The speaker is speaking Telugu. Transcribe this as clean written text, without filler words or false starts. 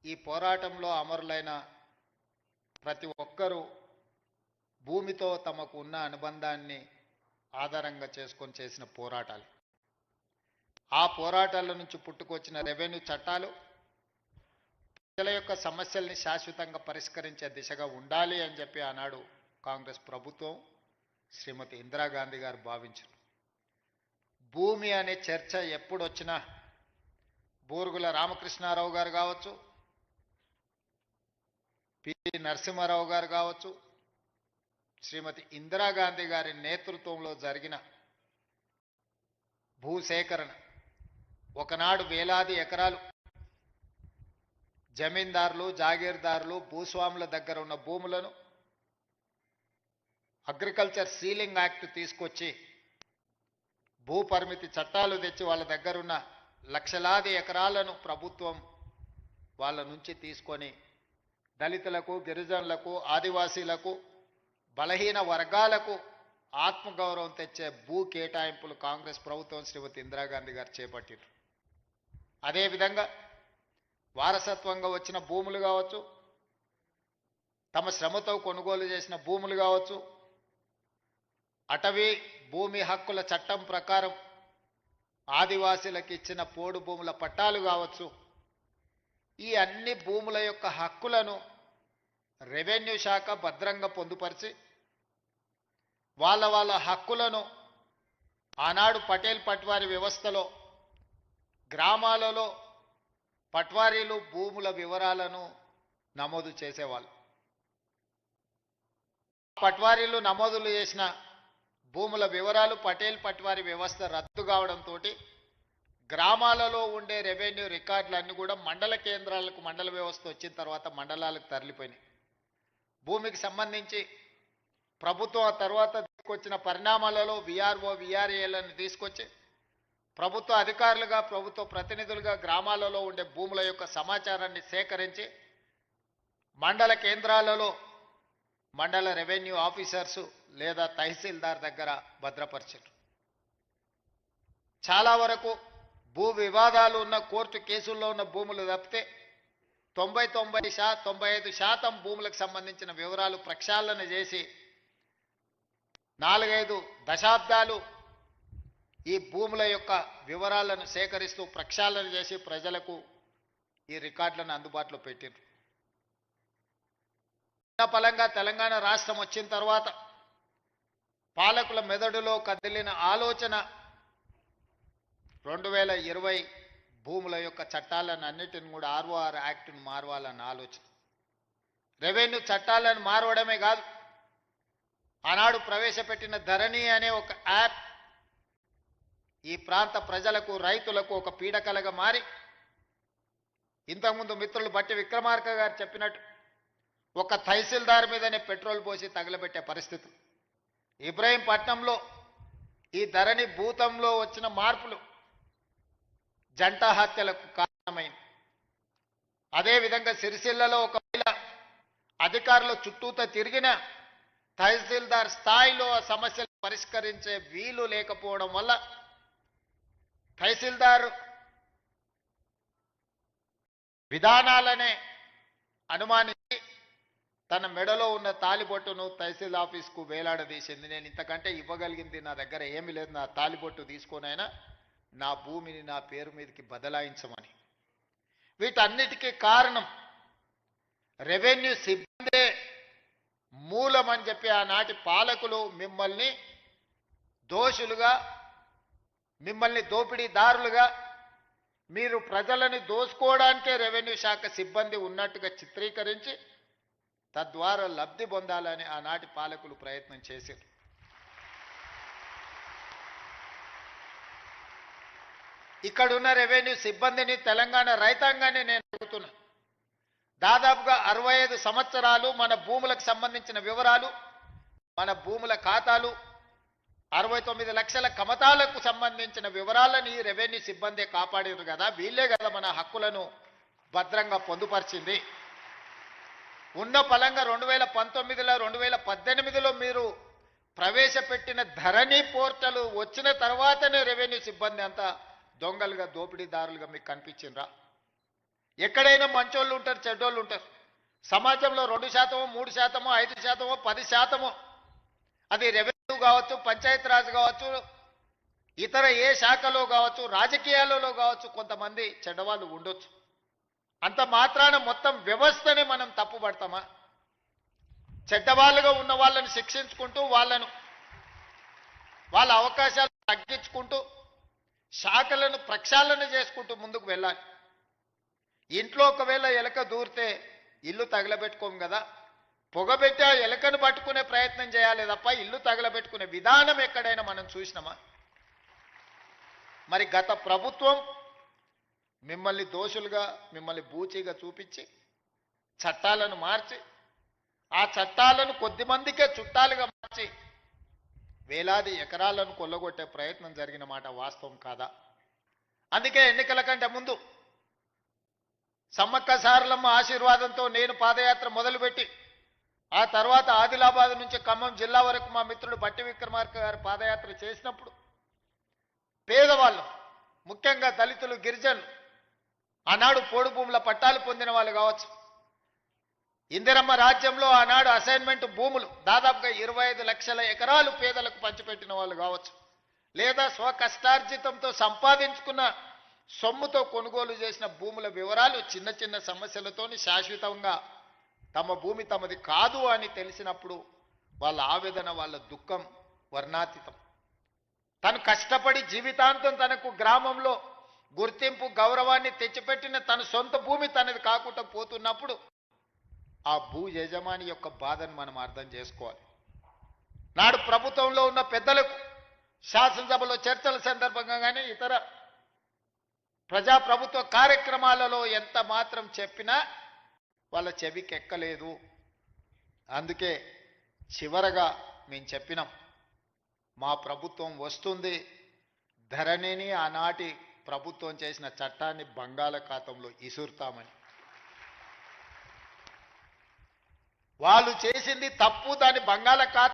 ఈ పోరాటంలో అమరులైన ప్రతి ఒక్కరూ భూమితో తమకు ఉన్న అనుబంధాన్ని ఆధారంగా చేసుకొని చేసిన పోరాటాలు. ఆ పోరాటాల నుంచి పుట్టుకొచ్చిన రెవెన్యూ చట్టాలు ప్రజల యొక్క సమస్యల్ని శాశ్వతంగా పరిష్కరించే దిశగా ఉండాలి అని చెప్పి ఆనాడు కాంగ్రెస్ ప్రభుత్వం శ్రీమతి ఇందిరాగాంధీ గారు భావించారు. భూమి అనే చర్చ ఎప్పుడొచ్చినా బూరుగుల రామకృష్ణారావు గారు కావచ్చు, పివి నరసింహారావు గారు కావచ్చు, శ్రీమతి ఇందిరాగాంధీ గారి నేతృత్వంలో జరిగిన భూసేకరణ, ఒకనాడు వేలాది ఎకరాలు జమీందారులు, జాగీర్దారులు, భూస్వాముల దగ్గర ఉన్న భూములను అగ్రికల్చర్ సీలింగ్ యాక్ట్ తీసుకొచ్చి భూ పరిమితి చట్టాలు తెచ్చి వాళ్ళ దగ్గరున్న లక్షలాది ఎకరాలను ప్రభుత్వం వాళ్ళ నుంచి తీసుకొని దళితులకు, గిరిజనులకు, ఆదివాసీలకు, బలహీన వర్గాలకు ఆత్మగౌరవం తెచ్చే భూ కేటాయింపులు కాంగ్రెస్ ప్రభుత్వం శ్రీమతి ఇందిరాగాంధీ గారు చేపట్టారు. అదేవిధంగా వారసత్వంగా వచ్చిన భూములు కావచ్చు, తమ శ్రమతో కొనుగోలు చేసిన భూములు కావచ్చు, అటవీ భూమి హక్కుల చట్టం ప్రకారం ఆదివాసీలకు ఇచ్చిన పోడు భూముల పట్టాలు కావచ్చు, ఈ అన్ని భూముల యొక్క హక్కులను రెవెన్యూ శాఖ భద్రంగా పొందుపరిచి వాళ్ళ హక్కులను ఆనాడు పటేల్ పట్వారీ వ్యవస్థలో గ్రామాలలో పట్వారీలు భూముల వివరాలను నమోదు చేసేవాళ్ళు. పట్వారీలు నమోదులు చేసిన భూముల వివరాలు పటేల్ పట్వారీ వ్యవస్థ రద్దు కావడంతో గ్రామాలలో ఉండే రెవెన్యూ రికార్డులన్నీ కూడా మండల కేంద్రాలకు మండల వ్యవస్థ వచ్చిన తర్వాత మండలాలకు తరలిపోయినాయి. భూమికి సంబంధించి ప్రభుత్వం ఆ తర్వాత తీసుకొచ్చిన పరిణామాలలో విఆర్ఓ, విఆర్ఏలను తీసుకొచ్చి ప్రభుత్వ అధికారులుగా, ప్రభుత్వ ప్రతినిధులుగా గ్రామాలలో ఉండే భూముల యొక్క సమాచారాన్ని సేకరించి మండల కేంద్రాలలో మండల రెవెన్యూ ఆఫీసర్సు లేదా తహసీల్దార్ దగ్గర భద్రపరిచారు. చాలా వరకు భూ వివాదాలు ఉన్న కోర్టు కేసుల్లో ఉన్న భూములు తప్పితే 95% భూములకు సంబంధించిన వివరాలు ప్రక్షాళన చేసి 4-5 దశాబ్దాలు ఈ భూముల యొక్క వివరాలను సేకరిస్తూ ప్రక్షాళన చేసి ప్రజలకు ఈ రికార్డులను అందుబాటులో పెట్టారు. ఫలంగా తెలంగాణ రాష్ట్రం వచ్చిన తర్వాత పాలకుల మెదడులో కదిలిన ఆలోచన 2020 భూముల యొక్క చట్టాలను అన్నిటిని కూడా ఆర్ఓఆర్ యాక్ట్ను మారవాలన్న ఆలోచన. రెవెన్యూ చట్టాలను మారవడమే కాదు, ఆనాడు ప్రవేశపెట్టిన ధరణి అనే ఒక యాప్ ఈ ప్రాంత ప్రజలకు, రైతులకు ఒక పీడకలగా మారి ఇంతకుముందు మిత్రులు బట్టి విక్రమార్క గారు చెప్పినట్టు ఒక తహసీల్దార్ మీదనే పెట్రోల్ పోసి తగలబెట్టే పరిస్థితి. ఇబ్రహీంపట్నంలో ఈ ధరణి భూతంలో వచ్చిన మార్పులు జంట హత్యలకు కారణమైంది. అదేవిధంగా సిరిసిల్లలో ఒకవేళ అధికారులు చుట్టూతో తిరిగిన తహసీల్దార్ స్థాయిలో ఆ సమస్యలు పరిష్కరించే వీలు లేకపోవడం వల్ల తహసీల్దార్ విధానాలనే అనుమానించి తన మెడలో ఉన్న తాలిబొట్టును తహసీల్ ఆఫీస్కు వేలాడదీసింది. నేను ఇంతకంటే ఇవ్వగలిగింది నా దగ్గర ఏమీ లేదు, నా తాలిబొట్టు తీసుకొనైనా నా భూమిని నా పేరు మీదకి బదలాయించమని. వీటన్నిటికీ కారణం రెవెన్యూ సిబ్బందే మూలమని చెప్పి ఆనాటి పాలకులు మిమ్మల్ని దోషులుగా, మిమ్మల్ని దోపిడీదారులుగా, మీరు ప్రజలని దోసుకోవడానికే రెవెన్యూ శాఖ సిబ్బంది ఉన్నట్టుగా చిత్రీకరించి తద్వారా లబ్ధి పొందాలని ఆనాటి పాలకులు ప్రయత్నం చేశారు. ఇక్కడున్న రెవెన్యూ సిబ్బందిని, తెలంగాణ రైతాంగాన్ని నేను అడుగుతున్నా, దాదాపుగా 65 సంవత్సరాలు మన భూములకు సంబంధించిన వివరాలు, మన భూముల ఖాతాలు, 69 లక్షల కమతాలకు సంబంధించిన వివరాలను ఈ రెవెన్యూ సిబ్బంది కాపాడారు కదా, వీళ్ళే కదా మన హక్కులను భద్రంగా పొందుపరిచింది. ఉన్న ఫలంగా 2019లో 2018లో మీరు ప్రవేశపెట్టిన ధరణి పోర్టల్ వచ్చిన తర్వాతనే రెవెన్యూ సిబ్బంది అంతా దొంగలుగా, దోపిడీదారులుగా మీకు కనిపించిండ్రా? ఎక్కడైనా మంచోళ్ళు ఉంటారు, చెడ్డోళ్ళు ఉంటారు. సమాజంలో 2%, 3%, 5%, 10%, అది రెవెన్యూ కావచ్చు, పంచాయతీరాజ్ కావచ్చు, ఇతర ఏ శాఖలో కావచ్చు, రాజకీయాలలో కావచ్చు, కొంతమంది చెడ్డవాళ్ళు ఉండొచ్చు. అంత మాత్రాన మొత్తం వ్యవస్థనే మనం తప్పుపడతామా? చెడ్డవాళ్ళుగా ఉన్న వాళ్ళని శిక్షించుకుంటూ వాళ్ళ అవకాశాలు తగ్గించుకుంటూ శాఖలను ప్రక్షాళన చేసుకుంటూ ముందుకు వెళ్ళాలి. ఇంట్లో ఒకవేళ ఎలక దూరితే ఇల్లు తగలబెట్టుకోము కదా, పొగబెట్టి ఆ ఎలకను పట్టుకునే ప్రయత్నం చేయాలి తప్ప ఇల్లు తగలబెట్టుకునే విధానం ఎక్కడైనా మనం చూసినామా? మరి గత ప్రభుత్వం మిమ్మల్ని దోషులుగా, మిమ్మల్ని బూచీగా చూపించి చట్టాలను మార్చి, ఆ చట్టాలను కొద్దిమందికే చుట్టాలుగా మార్చి వేలాది ఎకరాలను కొల్లగొట్టే ప్రయత్నం జరిగిన మాట వాస్తవం కాదా? అందుకే ఎన్నికల కంటే ముందు సమ్మక్క సారలమ్మ ఆశీర్వాదంతో నేను పాదయాత్ర మొదలుపెట్టి ఆ తర్వాత ఆదిలాబాద్ నుంచి ఖమ్మం జిల్లా వరకు మా మిత్రుడు బట్టి విక్రమార్క గారు పాదయాత్ర చేసినప్పుడు పేదవాళ్ళు, ముఖ్యంగా దళితులు, గిరిజనులు, ఆనాడు పోడు భూముల పట్టాలు పొందిన వాళ్ళు కావచ్చు, ఇందిరమ్మ రాజ్యంలో ఆనాడు అసైన్మెంట్ భూములు దాదాపుగా 25 లక్షల ఎకరాలు పేదలకు పంచిపెట్టిన వాళ్ళు కావచ్చు, లేదా స్వకష్టార్జితంతో సంపాదించుకున్న సొమ్ముతో కొనుగోలు చేసిన భూముల వివరాలు చిన్న చిన్న సమస్యలతోని శాశ్వతంగా తమ భూమి తమది కాదు అని తెలిసినప్పుడు వాళ్ళ ఆవేదన, వాళ్ళ దుఃఖం వర్ణాతీతం. తను కష్టపడి జీవితాంతం తనకు గ్రామంలో గుర్తింపు, గౌరవాన్ని తెచ్చిపెట్టిన తన సొంత భూమి తనది కాకుండా పోతున్నప్పుడు ఆ భూ యజమాని యొక్క బాధను మనం అర్థం చేసుకోవాలి. నాడు ప్రభుత్వంలో ఉన్న పెద్దలకు శాసనసభలో చర్చల సందర్భంగా కానీ ఇతర ప్రజాప్రభుత్వ కార్యక్రమాలలో ఎంత మాత్రం చెప్పినా వాళ్ళ చెవికి ఎక్కలేదు. అందుకే చివరగా మేము చెప్పినాం, మా ప్రభుత్వం వస్తుంది, ధరణిని ఆనాటి ప్రభుత్వం చేసిన చట్టాన్ని బంగాళాఖాతంలో ఇసురుతామని. వాళ్ళు చేసింది తప్పు, దాన్ని బంగాళాఖాతం